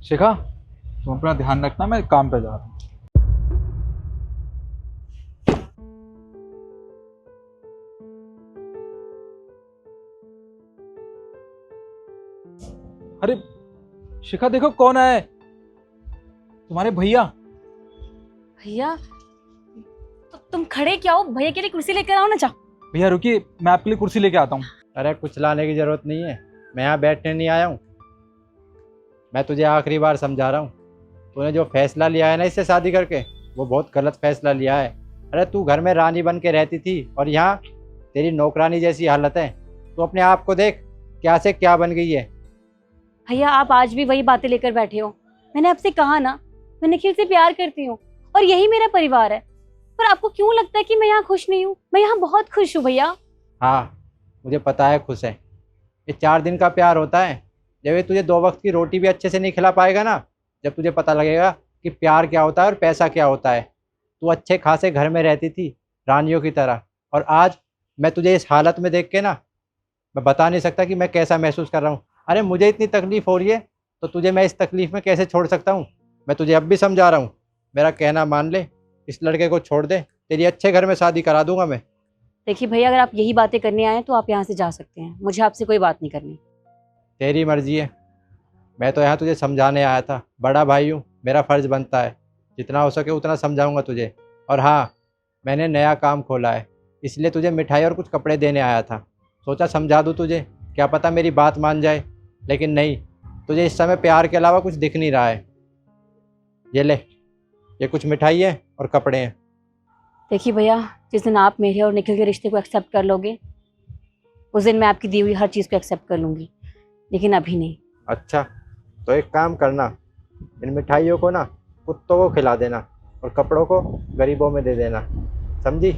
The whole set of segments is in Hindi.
शिखा, तुम अपना ध्यान रखना, मैं काम पे जा रहा हूँ। अरे शिखा, देखो कौन आया है। तुम्हारे भैया। भैया, तो तुम खड़े क्या हो? भैया के लिए कुर्सी लेकर आओ ना। जा भैया रुकिए, मैं आपके लिए कुर्सी लेके आता हूँ। अरे कुछ लाने की ज़रूरत नहीं है, मैं यहाँ बैठने नहीं आया हूँ। मैं तुझे आखिरी बार समझा रहा हूँ, तूने जो फैसला लिया है ना इससे शादी करके, वो बहुत गलत फैसला लिया है। अरे तू घर में रानी बन के रहती थी और यहाँ तेरी नौकरानी जैसी हालत है। तू अपने आप को देख, क्या से क्या बन गई है। भैया, आप आज भी वही बातें लेकर बैठे हो। मैंने आपसे कहा ना, मैं निखिल से प्यार करती हूँ और यही मेरा परिवार है। पर आपको क्यों लगता है कि मैं यहाँ खुश नहीं हूँ? मैं यहाँ बहुत खुश हूँ भैया। हाँ, मुझे पता है खुश है। ये 4 दिन का प्यार होता है। जब ये तुझे 2 वक्त की रोटी भी अच्छे से नहीं खिला पाएगा ना, जब तुझे पता लगेगा कि प्यार क्या होता है और पैसा क्या होता है। तू अच्छे खासे घर में रहती थी रानियों की तरह, और आज मैं तुझे इस हालत में देख के ना, मैं बता नहीं सकता कि मैं कैसा महसूस कर रहा हूँ। अरे मुझे इतनी तकलीफ़ हो रही है तो तुझे मैं इस तकलीफ़ में कैसे छोड़ सकता हूँ। मैं तुझे अब भी समझा रहा हूँ, मेरा कहना मान ले, इस लड़के को छोड़ दे, तेरी अच्छे घर में शादी करा दूंगा मैं। देखिए भैया, अगर आप यही बातें करने आए हैं तो आप यहाँ से जा सकते हैं। मुझे आपसे कोई बात नहीं करनी। तेरी मर्जी है। मैं तो यहाँ तुझे समझाने आया था, बड़ा भाई हूँ, मेरा फ़र्ज़ बनता है, जितना हो सके उतना समझाऊंगा तुझे। और हाँ, मैंने नया काम खोला है, इसलिए तुझे मिठाई और कुछ कपड़े देने आया था। सोचा समझा दूँ तुझे, क्या पता मेरी बात मान जाए। लेकिन नहीं, तुझे इस समय प्यार के अलावा कुछ दिख नहीं रहा है। ये ले, ये कुछ मिठाई है और कपड़े हैं। देखिए भैया, जिस दिन आप मेरे और निखिल के रिश्ते को एक्सेप्ट कर लोगे, उस दिन मैं आपकी दी हुई हर चीज़ को एक्सेप्ट कर लूँगी, लेकिन अभी नहीं। अच्छा, तो एक काम करना, इन मिठाइयों को ना कुत्तों को खिला देना और कपड़ों को गरीबों में दे देना, समझी?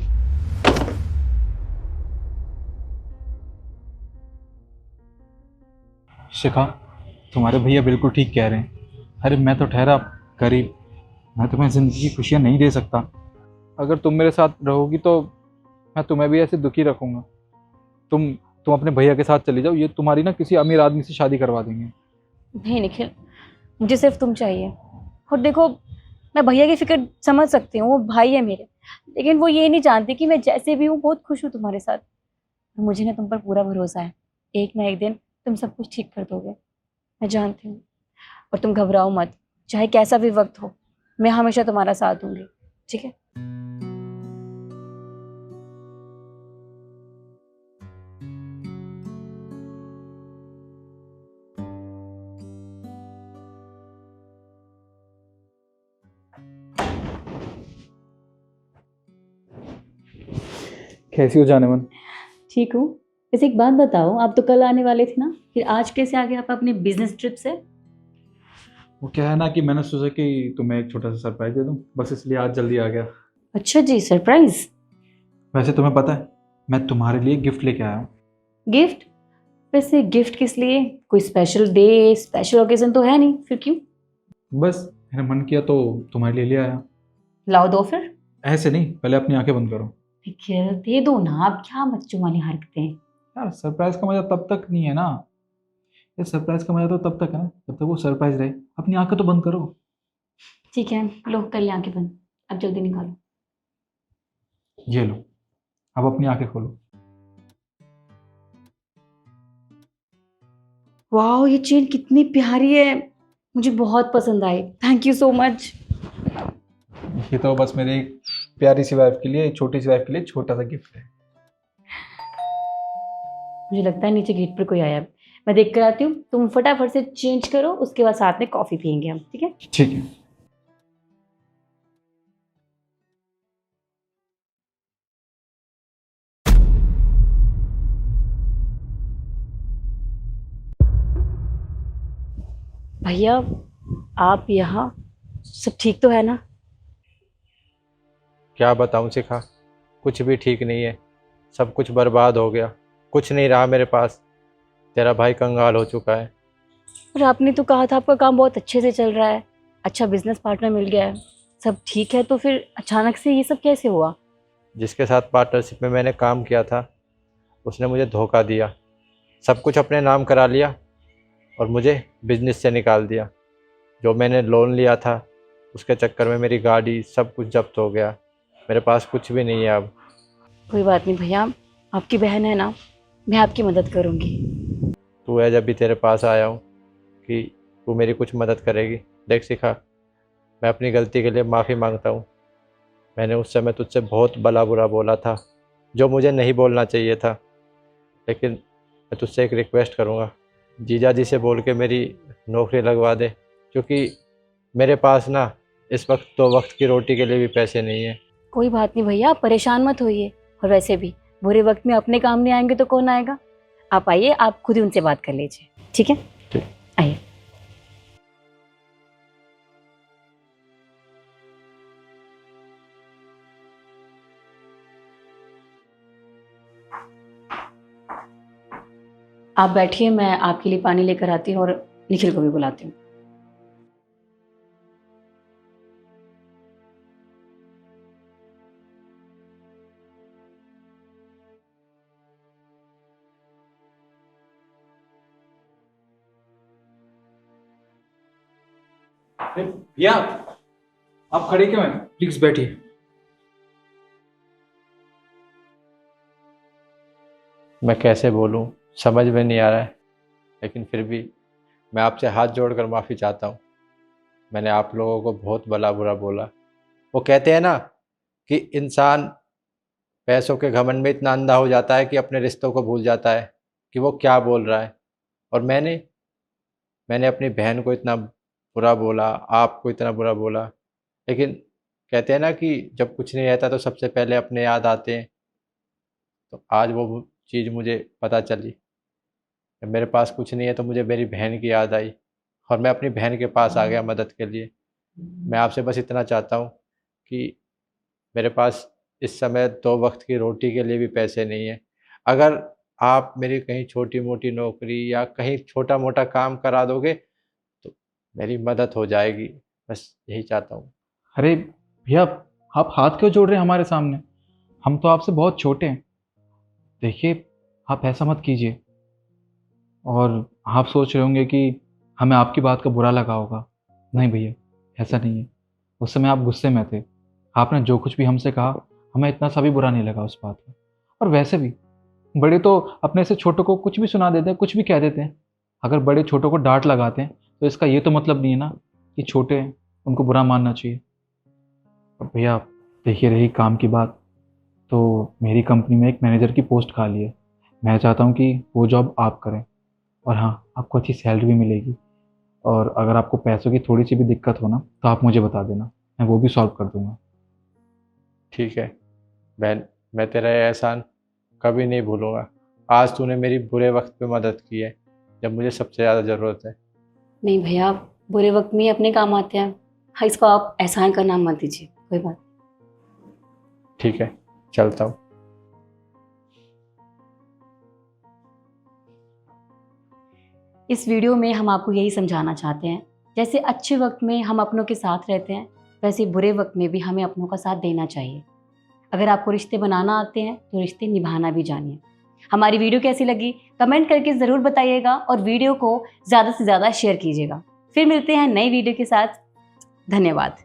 शिखा, तुम्हारे भैया बिल्कुल ठीक कह रहे हैं। अरे मैं तो ठहरा गरीब, मैं तुम्हें ज़िंदगी की खुशियाँ नहीं दे सकता। अगर तुम मेरे साथ रहोगी तो मैं तुम्हें भी ऐसे दुखी रखूँगा। तुम अपने भैया के साथ चली जाओ, ये तुम्हारी ना किसी अमीर आदमी से शादी करवा देंगे। नहीं निखिल, मुझे सिर्फ तुम चाहिए। और देखो, मैं भैया की फिक्र समझ सकती हूँ, वो भाई है मेरे, लेकिन वो ये नहीं जानते कि मैं जैसे भी हूँ बहुत खुश हूँ तुम्हारे साथ। मुझे ना तुम पर पूरा भरोसा है, एक ना एक दिन तुम सब कुछ ठीक कर दोगे, मैं जानती हूँ। और तुम घबराओ मत, चाहे कैसा भी वक्त हो, मैं हमेशा तुम्हारा साथ दूंगी, ठीक है? कैसी हो जाने मन? ठीक हूँ। वैसे एक बात बताओ, आप तो कल आने वाले थे ना, फिर आज कैसे आ गए आप अपने बिजनेस ट्रिप से? वो क्या है ना कि मैंने सोचा कि तुम्हें एक छोटा सा सरप्राइज दे दूं, बस इसलिए आज जल्दी आ गया। अच्छा जी, सरप्राइज? वैसे तुम्हें पता है, मैं तुम्हारे लिए गिफ्ट लेके आया हूँ। गिफ्ट? वैसे गिफ्ट किस लिए? कोई स्पेशल डे, स्पेशल ओकेजन तो है नहीं, फिर क्यों? बस मैंने मन किया तो तुम्हारे लिए ले आया। लाओ दो फिर। ऐसे नहीं, पहले अपनी आंखें बंद करो। निखिल दे दो ना, आप क्या बच्चों वाली हरकतें। यार सरप्राइज का मजा तब तक नहीं है ना, ये सरप्राइज का मजा तो तब तक है ना जब तक वो सरप्राइज रहे। अपनी आंखें तो बंद करो। ठीक है, लो कर लिया आंखें बंद, अब जल्दी निकालो। ये लो, अब अपनी आंखें खोलो। वाह, ये चेन कितनी प्यारी है, मुझे बहुत पसंद आई। Thank you so much. ये तो बस मेरी एक प्यारी सी वाइफ के लिए, छोटी सी वाइफ के लिए छोटा सा गिफ्ट है। मुझे लगता है नीचे गेट पर कोई आया है, मैं देख कर आती हूँ। तुम फटाफट से चेंज करो, उसके बाद साथ में कॉफी पियेंगे हम, ठीक है? ठीक है। भैया, आप यहाँ, सब ठीक तो है ना? क्या बताऊँ शिखा, कुछ भी ठीक नहीं है, सब कुछ बर्बाद हो गया, कुछ नहीं रहा मेरे पास। तेरा भाई कंगाल हो चुका है। और आपने तो कहा था आपका काम बहुत अच्छे से चल रहा है, अच्छा बिजनेस पार्टनर मिल गया है, सब ठीक है, तो फिर अचानक से ये सब कैसे हुआ? जिसके साथ पार्टनरशिप में मैंने काम किया था, उसने मुझे धोखा दिया, सब कुछ अपने नाम करा लिया और मुझे बिजनेस से निकाल दिया। जो मैंने लोन लिया था उसके चक्कर में मेरी गाड़ी सब कुछ जब्त हो गया। मेरे पास कुछ भी नहीं है अब। कोई बात नहीं भैया, आपकी बहन है ना, मैं आपकी मदद करूँगी। तू है जब भी तेरे पास आया हूँ कि तू मेरी कुछ मदद करेगी। देख शिखा, मैं अपनी गलती के लिए माफ़ी मांगता हूँ। मैंने उस समय तुझसे बहुत भला बुरा बोला था जो मुझे नहीं बोलना चाहिए था। लेकिन मैं तुझसे एक रिक्वेस्ट करूँगा, जीजा जी से बोल के मेरी नौकरी लगवा दे, क्योंकि मेरे पास ना इस वक्त 2 वक्त की रोटी के लिए भी पैसे नहीं है। कोई बात नहीं भैया, आप परेशान मत होइए। और वैसे भी बुरे वक्त में अपने काम नहीं आएंगे तो कौन आएगा। आप आइए, आप खुद ही उनसे बात कर लीजिए, ठीक है? ठीक। आइए। आप बैठिए, मैं आपके लिए पानी लेकर आती हूँ और निखिल को भी बुलाती हूँ। अरे भैया, आप खड़े क्यों हैं? प्लीज बैठिए। मैं कैसे बोलूं, समझ में नहीं आ रहा है। लेकिन फिर भी मैं आपसे हाथ जोड़कर माफ़ी चाहता हूं। मैंने आप लोगों को बहुत भला बुरा बोला। वो कहते हैं ना कि इंसान पैसों के घमंड में इतना अंधा हो जाता है कि अपने रिश्तों को भूल जाता है कि वो क्या बोल रहा है। और मैंने अपनी बहन को इतना बुरा बोला, आपको इतना बुरा बोला। लेकिन कहते हैं ना कि जब कुछ नहीं रहता तो सबसे पहले अपने याद आते हैं। तो आज वो चीज़ मुझे पता चली। जब मेरे पास कुछ नहीं है तो मुझे मेरी बहन की याद आई और मैं अपनी बहन के पास आ गया मदद के लिए। मैं आपसे बस इतना चाहता हूँ कि मेरे पास इस समय 2 वक्त की रोटी के लिए भी पैसे नहीं है। अगर आप मेरी कहीं छोटी मोटी नौकरी या कहीं छोटा मोटा काम करा दोगे तो मेरी मदद हो जाएगी। बस यही चाहता हूँ। अरे भैया, आप हाथ क्यों जोड़ रहे हैं हमारे सामने? हम तो आपसे बहुत छोटे हैं। देखिए, आप ऐसा मत कीजिए। और आप सोच रहे होंगे कि हमें आपकी बात का बुरा लगा होगा। नहीं भैया, ऐसा नहीं है। उस समय आप गुस्से में थे। आपने जो कुछ भी हमसे कहा, हमें इतना सा भी बुरा नहीं लगा उस बात में। और वैसे भी बड़े तो अपने से छोटों को कुछ भी सुना देते हैं, कुछ भी कह देते हैं। अगर बड़े छोटों को डांट लगाते हैं तो इसका ये तो मतलब नहीं है ना कि छोटे हैं उनको बुरा मानना चाहिए। और भैया, देखिए, रही काम की बात, तो मेरी कंपनी में एक मैनेजर की पोस्ट खाली है। मैं चाहता हूँ कि वो जॉब आप करें। और हाँ, आपको अच्छी सैलरी भी मिलेगी। और अगर आपको पैसों की थोड़ी सी भी दिक्कत हो ना तो आप मुझे बता देना, मैं वो भी सॉल्व कर दूंगा। ठीक है बहन, मैं तेरा ये एहसान कभी नहीं भूलूंगा। आज तूने मेरी बुरे वक्त पे मदद की है जब मुझे सबसे ज़्यादा ज़रूरत है। नहीं भैया, बुरे वक्त में ही अपने काम आते हैं। हाँ, इसको आप एहसान का नाम मत दीजिए। कोई बात। ठीक है, चलता हूँ। इस वीडियो में हम आपको यही समझाना चाहते हैं, जैसे अच्छे वक्त में हम अपनों के साथ रहते हैं, वैसे बुरे वक्त में भी हमें अपनों का साथ देना चाहिए। अगर आपको रिश्ते बनाना आते हैं तो रिश्ते निभाना भी जानिए। हमारी वीडियो कैसी लगी कमेंट करके ज़रूर बताइएगा और वीडियो को ज़्यादा से ज़्यादा शेयर कीजिएगा। फिर मिलते हैं नई वीडियो के साथ। धन्यवाद।